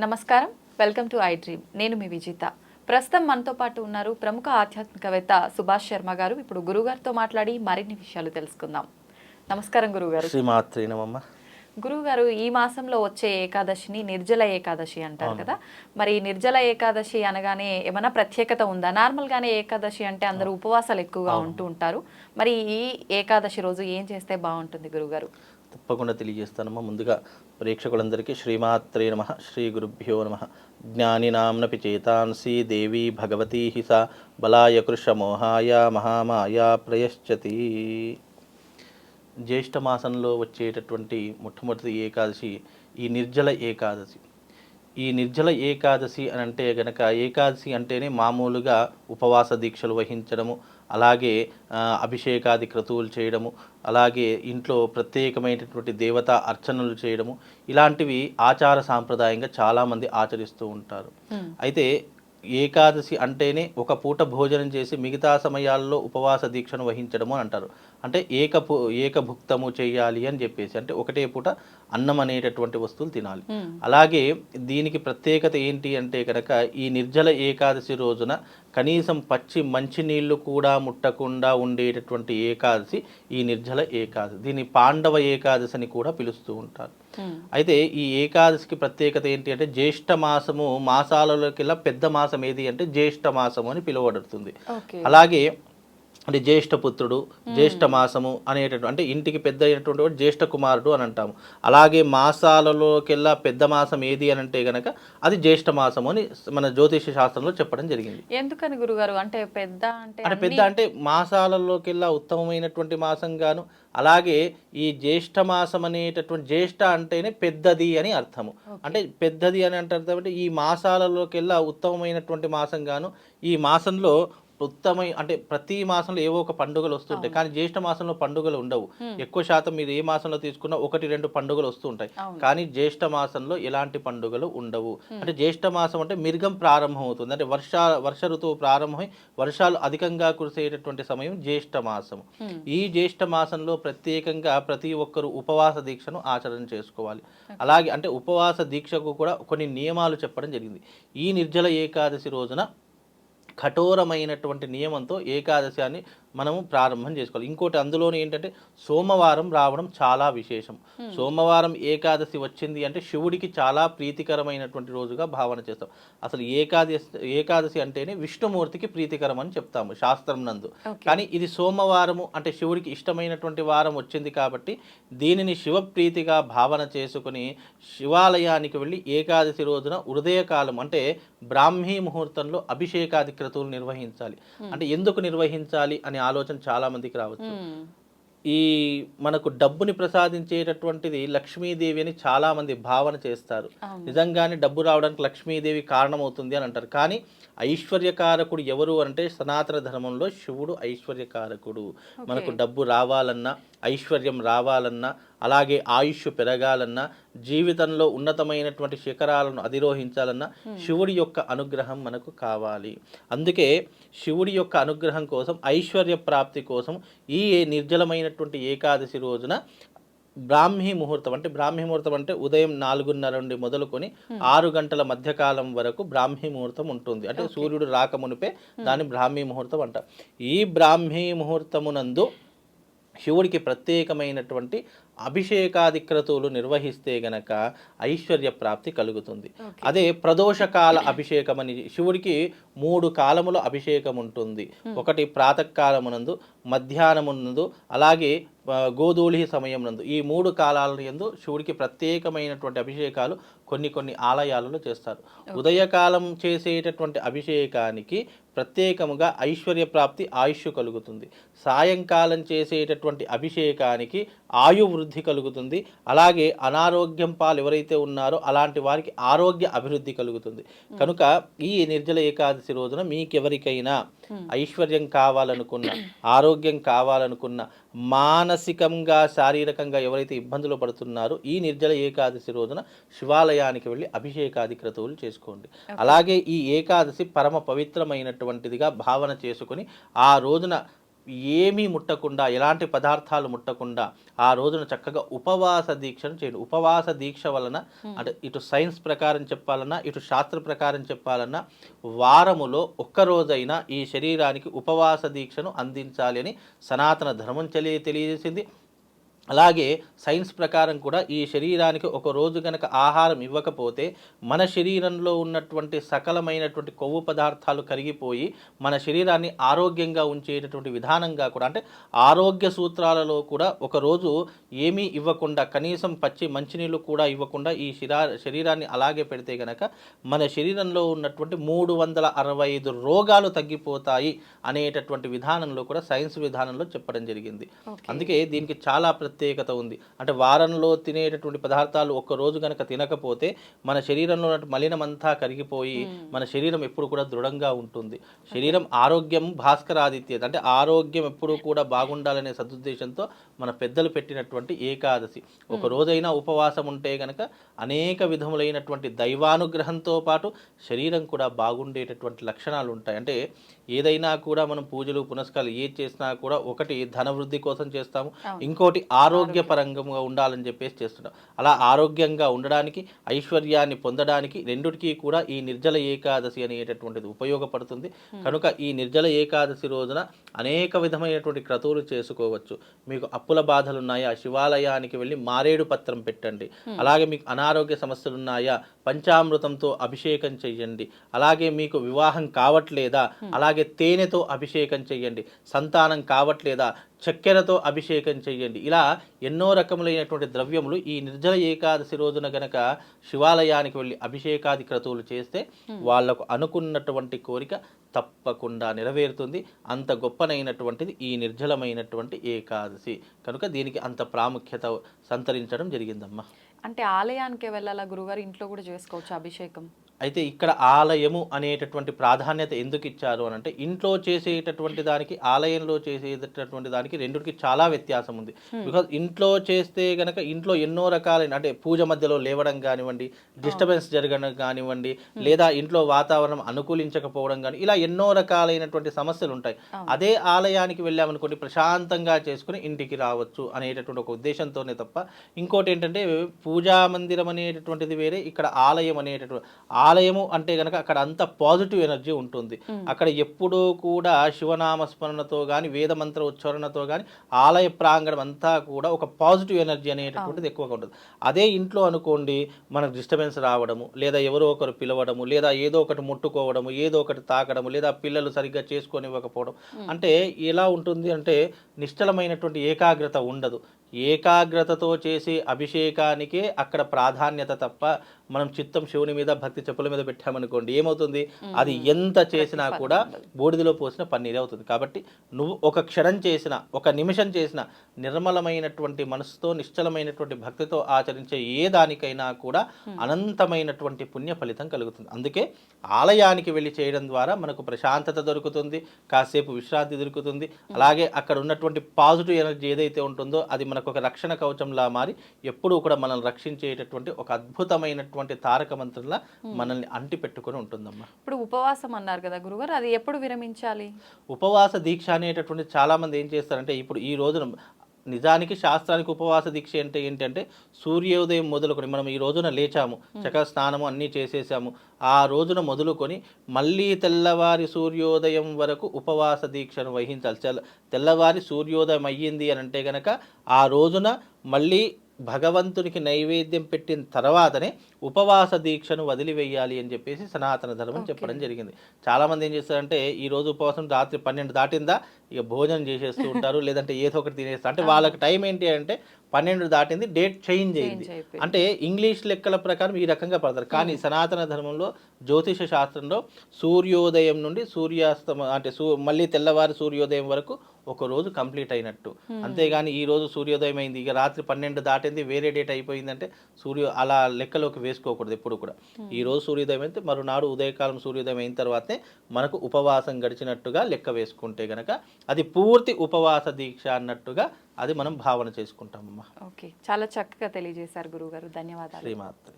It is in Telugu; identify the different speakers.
Speaker 1: నమస్కారం, వెల్కమ్ టు ఐ డ్రీమ్. నేను మీ విజిత. ప్రస్తుతం మనతో పాటు ఉన్నారు ప్రముఖ ఆధ్యాత్మికవేత్త సుభాష్ శర్మ గారు. ఇప్పుడు గురుగారితో మాట్లాడి మరిన్ని విషయాలు తెలుసుకుందాం. నమస్కారం గురుగారు.
Speaker 2: శ్రీమాత్రే నమః.
Speaker 1: గురుగారు, ఈ మాసంలో వచ్చే ఏకాదశిని నిర్జల ఏకాదశి అంటారు కదా. మరి నిర్జల ఏకాదశి అనగానే ఏమైనా ప్రత్యేకత ఉందా? నార్మల్ గానే ఏకాదశి అంటే అందరూ ఉపవాసాలు ఎక్కువగా ఉంటూ ఉంటారు. మరి ఈ ఏకాదశి రోజు ఏం చేస్తే బాగుంటుంది గురుగారు?
Speaker 2: తప్పకుండా తెలియజేస్తానమ్మా. ముందుగా ప్రేక్షకులందరికీ శ్రీమాత్రే నమః, శ్రీ గురుభ్యో నమః. జ్ఞానినాంనపి చేతాంసి దేవి భగవతీ సా బలాయ కృషమోహాయ మహామాయా ప్రయశ్చతి. జ్యేష్ఠ మాసంలో వచ్చేటటువంటి మొట్టమొదటి ఏకాదశి ఈ నిర్జల ఏకాదశి. ఈ నిర్జల ఏకాదశి అని అంటే గనక, ఏకాదశి అంటేనే మామూలుగా ఉపవాస దీక్షలు వహించడము, అలాగే అభిషేకాది క్రతువులు చేయడము, అలాగే ఇంట్లో ప్రత్యేకమైనటువంటి దేవతా అర్చనలు చేయడము, ఇలాంటివి ఆచార సాంప్రదాయంగా చాలామంది ఆచరిస్తూ ఉంటారు. అయితే ఏకాదశి అంటేనే ఒక పూట భోజనం చేసి మిగతా సమయాల్లో ఉపవాస దీక్షను వహించడము అని అంటారు. అంటే ఏకభుక్తము చేయాలి అని చెప్పేసి, అంటే ఒకటే పూట అన్నం అనేటటువంటి వస్తువులు తినాలి. అలాగే దీనికి ప్రత్యేకత ఏంటి అంటే కనుక, ఈ నిర్జల ఏకాదశి రోజున కనీసం పచ్చి మంచినీళ్లు కూడా ముట్టకుండా ఉండేటటువంటి ఏకాదశి ఈ నిర్జల ఏకాదశి. దీన్ని పాండవ ఏకాదశి అని కూడా పిలుస్తూ ఉంటారు. అయితే ఈ ఏకాదశికి ప్రత్యేకత ఏంటి అంటే, జ్యేష్ఠ మాసము మాసాలలోకెల్లా పెద్ద మాసం ఏది అంటే జ్యేష్ఠ మాసము అని పిలువబడుతుంది. అలాగే అంటే జ్యేష్ఠపుత్రుడు, జ్యేష్ఠ మాసము అనేటటువంటి, అంటే ఇంటికి పెద్ద అయినటువంటి వాడు జ్యేష్ఠ కుమారుడు అని అంటాము. అలాగే మాసాలలోకెల్లా పెద్ద మాసం ఏది అని అంటే గనక అది జ్యేష్ఠ మాసము అని మన జ్యోతిష శాస్త్రంలో చెప్పడం జరిగింది.
Speaker 1: ఎందుకని గురుగారు? అంటే పెద్ద
Speaker 2: అంటే మాసాలలోకెల్లా ఉత్తమమైనటువంటి మాసం గాను, అలాగే ఈ జ్యేష్ఠ మాసం అనేటటువంటి, జ్యేష్ఠ అంటేనే పెద్దది అని అర్థము. అంటే పెద్దది అని అంటే ఈ మాసాలలోకెల్లా ఉత్తమమైనటువంటి మాసం గాను, ఈ మాసంలో అంటే ప్రతి మాసంలో ఏవో ఒక పండుగలు వస్తుంటాయి, కానీ జ్యేష్ఠ మాసంలో పండుగలు ఉండవు. ఎక్కువ శాతం మీరు ఏ మాసంలో తీసుకున్నా 1-2 పండుగలు వస్తూ ఉంటాయి, కానీ జ్యేష్ఠ మాసంలో ఎలాంటి పండుగలు ఉండవు. అంటే జ్యేష్ఠ మాసం అంటే మిర్గం ప్రారంభం అవుతుంది, అంటే వర్ష ఋతువు ప్రారంభమై వర్షాలు అధికంగా కురిసేటటువంటి సమయం జ్యేష్ఠ మాసం. ఈ జ్యేష్ఠ మాసంలో ప్రత్యేకంగా ప్రతి ఒక్కరు ఉపవాస దీక్షను ఆచరణ చేసుకోవాలి. అలాగే అంటే ఉపవాస దీక్షకు కూడా కొన్ని నియమాలు చెప్పడం జరిగింది. ఈ నిర్జల ఏకాదశి రోజున కఠోరమైనటువంటి నియమంతో ఏకాదశాన్ని మనము ప్రారంభం చేసుకోవాలి. ఇంకోటి అందులోనే ఏంటంటే, సోమవారం రావడం చాలా విశేషం. సోమవారం ఏకాదశి వచ్చింది అంటే శివుడికి చాలా ప్రీతికరమైనటువంటి రోజుగా భావన చేస్తాం. అసలు ఏకాదశి అంటేనే విష్ణుమూర్తికి ప్రీతికరం అని చెప్తాము శాస్త్రం నందు. కానీ ఇది సోమవారము అంటే శివుడికి ఇష్టమైనటువంటి వారం వచ్చింది కాబట్టి దీనిని శివప్రీతిగా భావన చేసుకుని శివాలయానికి వెళ్ళి ఏకాదశి రోజున ఉదయకాలం అంటే బ్రాహ్మీ ముహూర్తంలో అభిషేకాది క్రతువులు నిర్వహించాలి. అంటే ఎందుకు నిర్వహించాలి అనే ఆలోచన చాలా మందికి రావచ్చు. ఈ మనకు డబ్బుని ప్రసాదించేటటువంటిది లక్ష్మీదేవి అని చాలా మంది భావన చేస్తారు. నిజంగానే డబ్బు రావడానికి లక్ష్మీదేవి కారణమవుతుంది అని అంటారు. కానీ ఐశ్వర్యకారకుడు ఎవరు అంటే సనాతన ధర్మంలో శివుడు ఐశ్వర్యకారకుడు. మనకు డబ్బు రావాలన్నా, ఐశ్వర్యం రావాలన్నా, అలాగే ఆయుష్ పెరగాలన్నా, జీవితంలో ఉన్నతమైనటువంటి శిఖరాలను అధిరోహించాలన్నా శివుడి యొక్క అనుగ్రహం మనకు కావాలి. అందుకే శివుడి యొక్క అనుగ్రహం కోసం, ఐశ్వర్య ప్రాప్తి కోసం ఈ నిర్జలమైనటువంటి ఏకాదశి రోజున బ్రాహ్మీ ముహూర్తం అంటే ఉదయం 4:30 నుండి మొదలుకొని 6 గంటల మధ్యకాలం వరకు బ్రాహ్మీ ముహూర్తం ఉంటుంది. అంటే సూర్యుడు రాకమునిపే దాన్ని బ్రాహ్మీ ముహూర్తం అంటారు. ఈ బ్రాహ్మీ ముహూర్తమునందు శివుడికి ప్రత్యేకమైనటువంటి అభిషేకాది క్రతువులు నిర్వహిస్తే గనక ఐశ్వర్య ప్రాప్తి కలుగుతుంది. అదే ప్రదోషకాల అభిషేకం అని, శివుడికి 3 కాలముల అభిషేకం ఉంటుంది. ఒకటి ప్రాతకాలమునందు, మధ్యాహ్నమునందు, అలాగే గోధూళి సమయం నందు. ఈ 3 కాలాల యందు శివుడికి ప్రత్యేకమైనటువంటి అభిషేకాలు కొన్ని ఆలయాలలో చేస్తారు. ఉదయకాలం చేసేటటువంటి అభిషేకానికి ప్రత్యేకముగా ఐశ్వర్య ప్రాప్తి, ఆయుష్ కలుగుతుంది. సాయంకాలం చేసేటటువంటి అభిషేకానికి ఆయు వృద్ధి కలుగుతుంది. అలాగే అనారోగ్యం పాలు ఎవరైతే ఉన్నారో అలాంటి వారికి ఆరోగ్య అభివృద్ధి కలుగుతుంది. కనుక ఈ నిర్జల ఏకాదశి రోజున మీకెవరికైనా ఐశ్వర్యం కావాలనుకున్న, ఆరోగ్యం కావాలనుకున్న, మానసికంగా శారీరకంగా ఎవరైతే ఇబ్బందులు పడుతున్నారో ఈ నిర్జల ఏకాదశి రోజున శివాలయానికి వెళ్ళి అభిషేకాది క్రతువులు చేసుకోండి. అలాగే ఈ ఏకాదశి పరమ పవిత్రమైనటువంటిదిగా భావన చేసుకుని ఆ రోజున ఏమీ ముట్టకుండా, ఎలాంటి పదార్థాలు ముట్టకుండా ఆ రోజున చక్కగా ఉపవాస దీక్షను చేయండి. ఉపవాస దీక్ష వలన అంటే ఇటు సైన్స్ ప్రకారం చెప్పాలన్నా, ఇటు శాస్త్ర ప్రకారం చెప్పాలన్నా, వారములో ఒక్కరోజైనా ఈ శరీరానికి ఉపవాస దీక్షను అందించాలి అని సనాతన ధర్మం తెలియజేసింది. అలాగే సైన్స్ ప్రకారం కూడా ఈ శరీరానికి ఒక రోజు గనక ఆహారం ఇవ్వకపోతే మన శరీరంలో ఉన్నటువంటి సకలమైనటువంటి కొవ్వు పదార్థాలు కరిగిపోయి మన శరీరాన్ని ఆరోగ్యంగా ఉంచేటటువంటి విధానంగా కూడా, అంటే ఆరోగ్య సూత్రాలలో కూడా ఒకరోజు ఏమీ ఇవ్వకుండా, కనీసం పచ్చి మంచినీళ్ళు కూడా ఇవ్వకుండా ఈ శరీరాన్ని అలాగే పెడితే గనక మన శరీరంలో ఉన్నటువంటి 365 రోగాలు తగ్గిపోతాయి అనేటటువంటి విధానంలో కూడా సైన్స్ విధానంలో చెప్పడం జరిగింది. అందుకే దీనికి చాలా ప్రత్యేకత ఉంది. అంటే వారంలో తినేటటువంటి పదార్థాలు ఒక్క రోజు కనుక తినకపోతే మన శరీరంలో ఉన్న మలినమంతా కరిగిపోయి మన శరీరం ఎప్పుడు కూడా దృఢంగా ఉంటుంది. శరీరం ఆరోగ్యం భాస్కరాదిత్య, అంటే ఆరోగ్యం ఎప్పుడు కూడా బాగుండాలనే సదుద్దేశంతో మన పెద్దలు పెట్టినటువంటి ఏకాదశి. ఒక రోజైనా ఉపవాసం ఉంటే గనక అనేక విధములైనటువంటి దైవానుగ్రహంతో పాటు శరీరం కూడా బాగుండేటటువంటి లక్షణాలు ఉంటాయి. అంటే ఏదైనా కూడా మనం పూజలు పునస్కారాలు ఏది చేసినా కూడా ఒకటి ధన వృద్ధి కోసం చేస్తాము, ఇంకోటి ఆరోగ్యపరంగా ఉండాలని చెప్పేసి చేస్తున్నాం. అలా ఆరోగ్యంగా ఉండడానికి, ఐశ్వర్యాన్ని పొందడానికి రెండిటికి కూడా ఈ నిర్జల ఏకాదశి అనేటటువంటిది ఉపయోగపడుతుంది. కనుక ఈ నిర్జల ఏకాదశి రోజున అనేక విధమైనటువంటి క్రతువులు చేసుకోవచ్చు. మీకు అప్పుల బాధలు ఉన్నాయా, శివాలయానికి వెళ్ళి మారేడు పత్రం పెట్టండి. అలాగే మీకు అనారోగ్య సమస్యలు ఉన్నాయా, పంచామృతంతో అభిషేకం చెయ్యండి. అలాగే మీకు వివాహం కావట్లేదా, అలాగే తేనెతో అభిషేకం చెయ్యండి. సంతానం కావట్లేదా, చక్కెరతో అభిషేకం చెయ్యండి. ఇలా ఎన్నో రకములైనటువంటి ద్రవ్యములు ఈ నిర్జల ఏకాదశి రోజున గనక శివాలయానికి వెళ్ళి అభిషేకాది క్రతువులు చేస్తే వాళ్లకు అనుకున్నటువంటి కోరిక తప్పకుండా నెరవేరుతుంది. అంత గొప్పనైనటువంటిది ఈ నిర్జలమైనటువంటి ఏకాదశి. కనుక దీనికి అంత ప్రాముఖ్యత సంతరించడం జరిగిందమ్మా.
Speaker 1: అంటే ఆలయానికి వెళ్ళాలా గురుగారు, ఇంట్లో కూడా చేసుకోవచ్చు అభిషేకం?
Speaker 2: అయితే ఇక్కడ ఆలయము అనేటటువంటి ప్రాధాన్యత ఎందుకు ఇచ్చారు అని అంటే, ఇంట్లో చేసేటటువంటి దానికి ఆలయంలో చేసేటటువంటి దానికి రెండుకి చాలా వ్యత్యాసం ఉంది. బికాజ్ ఇంట్లో చేస్తే గనక ఇంట్లో ఎన్నో రకాలైన, అంటే పూజ మధ్యలో లేవడం కానివ్వండి, డిస్టర్బెన్స్ జరగడం కానివ్వండి, లేదా ఇంట్లో వాతావరణం అనుకూలించకపోవడం కానీ, ఇలా ఎన్నో రకాలైనటువంటి సమస్యలు ఉంటాయి. అదే ఆలయానికి వెళ్ళామనుకోండి, ప్రశాంతంగా చేసుకుని ఇంటికి రావచ్చు అనేటటువంటి ఒక ఉద్దేశంతోనే తప్ప, ఇంకోటి ఏంటంటే పూజా మందిరం అనేటటువంటిది వేరే, ఇక్కడ ఆలయం అనేటటువంటి, ఆలయము అంటే గనక అక్కడ అంత పాజిటివ్ ఎనర్జీ ఉంటుంది. అక్కడ ఎప్పుడూ కూడా శివనామస్మరణతో కానీ, వేదమంత్ర ఉచ్చారణతో కానీ ఆలయ ప్రాంగణం అంతా కూడా ఒక పాజిటివ్ ఎనర్జీ అనేటటువంటిది ఎక్కువగా ఉంటుంది. అదే ఇంట్లో అనుకోండి, మనకు డిస్టర్బెన్స్ రావడము, లేదా ఎవరో ఒకరు పిలవడము, లేదా ఏదో ఒకటి ముట్టుకోవడము, ఏదో ఒకటి తాకడము, లేదా పిల్లలు సరిగ్గా చేసుకొనివ్వకపోవడం, అంటే ఎలా ఉంటుంది అంటే నిశ్చలమైనటువంటి ఏకాగ్రత ఉండదు. ఏకాగ్రతతో చేసే అభిషేకానికే అక్కడ ప్రాధాన్యత తప్ప, మనం చిత్తం శివుని మీద భక్తి చెప్పుల మీద పెట్టామనుకోండి, ఏమవుతుంది, అది ఎంత చేసినా కూడా బూడిదలో పోసిన పన్నీరే అవుతుంది. కాబట్టి నువ్వు ఒక క్షణం చేసిన, ఒక నిమిషం చేసిన నిర్మలమైనటువంటి మనసుతో, నిశ్చలమైనటువంటి భక్తితో ఆచరించే ఏ దానికైనా కూడా అనంతమైనటువంటి పుణ్య ఫలితం కలుగుతుంది. అందుకే ఆలయానికి వెళ్ళి చేయడం ద్వారా మనకు ప్రశాంతత దొరుకుతుంది, కాసేపు విశ్రాంతి దొరుకుతుంది. అలాగే అక్కడ ఉన్నటువంటి పాజిటివ్ ఎనర్జీ ఏదైతే ఉంటుందో అది మనకు ఒక రక్షణ కవచంలా మారి ఎప్పుడూ కూడా మనల్ని రక్షించేటటువంటి ఒక అద్భుతమైనటువంటి తారక మంత్రంలా మనల్ని అంటి పెట్టుకొని ఉంటుందమ్మా.
Speaker 1: ఇప్పుడు ఉపవాసం అన్నారు కదా గురుగారు, అది ఎప్పుడు విరమించాలి?
Speaker 2: ఉపవాస దీక్ష అనేటటువంటి చాలా మంది ఏం చేస్తారంటే, ఇప్పుడు ఈ రోజున నిజానికి శాస్త్రానికి ఉపవాస దీక్ష అంటే ఏంటంటే, సూర్యోదయం మొదలుకొని మనం ఈ రోజున లేచాము, చక్కగా స్నానము అన్నీ చేసేసాము, ఆ రోజున మొదలుకొని మళ్ళీ తెల్లవారి సూర్యోదయం వరకు ఉపవాస దీక్షను వహించాలి. తెల్లవారి సూర్యోదయం అయ్యింది అని అంటే గనక ఆ రోజున మళ్ళీ భగవంతునికి నైవేద్యం పెట్టిన తర్వాతనే ఉపవాస దీక్షను వదిలివేయాలి అని చెప్పేసి సనాతన ధర్మం చెప్పడం జరిగింది. చాలామంది ఏం చేస్తారంటే, ఈ రోజు ఉపవాసం రాత్రి 12 దాటిందా ఇక భోజనం చేసేస్తూ ఉంటారు, లేదంటే ఏదో ఒకటి తినేస్తారు. అంటే వాళ్ళకి టైం ఏంటి అంటే 12 దాటింది, డేట్ చేంజ్ అయింది, అంటే ఇంగ్లీష్ లెక్కల ప్రకారం ఈ రకంగా పడతారు. కానీ సనాతన ధర్మంలో, జ్యోతిష శాస్త్రంలో సూర్యోదయం నుండి సూర్యాస్తమ, అంటే మళ్ళీ తెల్లవారి సూర్యోదయం వరకు ఒక రోజు కంప్లీట్ అయినట్టు. అంతేగాని ఈ రోజు సూర్యోదయం అయింది, ఇక రాత్రి 12 దాటింది, వేరే డేట్ అయిపోయిందంటే అలా లెక్కలోకి వేసుకోకూడదు ఎప్పుడు కూడా. ఈ రోజు సూర్యోదయం అయితే మరునాడు ఉదయకాలం సూర్యోదయం అయిన తర్వాతే మనకు ఉపవాసం గడిచినట్టుగా లెక్క వేసుకుంటే గనక అది పూర్తి ఉపవాస దీక్ష అన్నట్టుగా అది మనం భావన చేసుకుంటామమ్మా.
Speaker 1: ఓకే, చాలా చక్కగా తెలియజేశారు గురుగారు, ధన్యవాదాలు.
Speaker 2: శ్రీమాత్రే.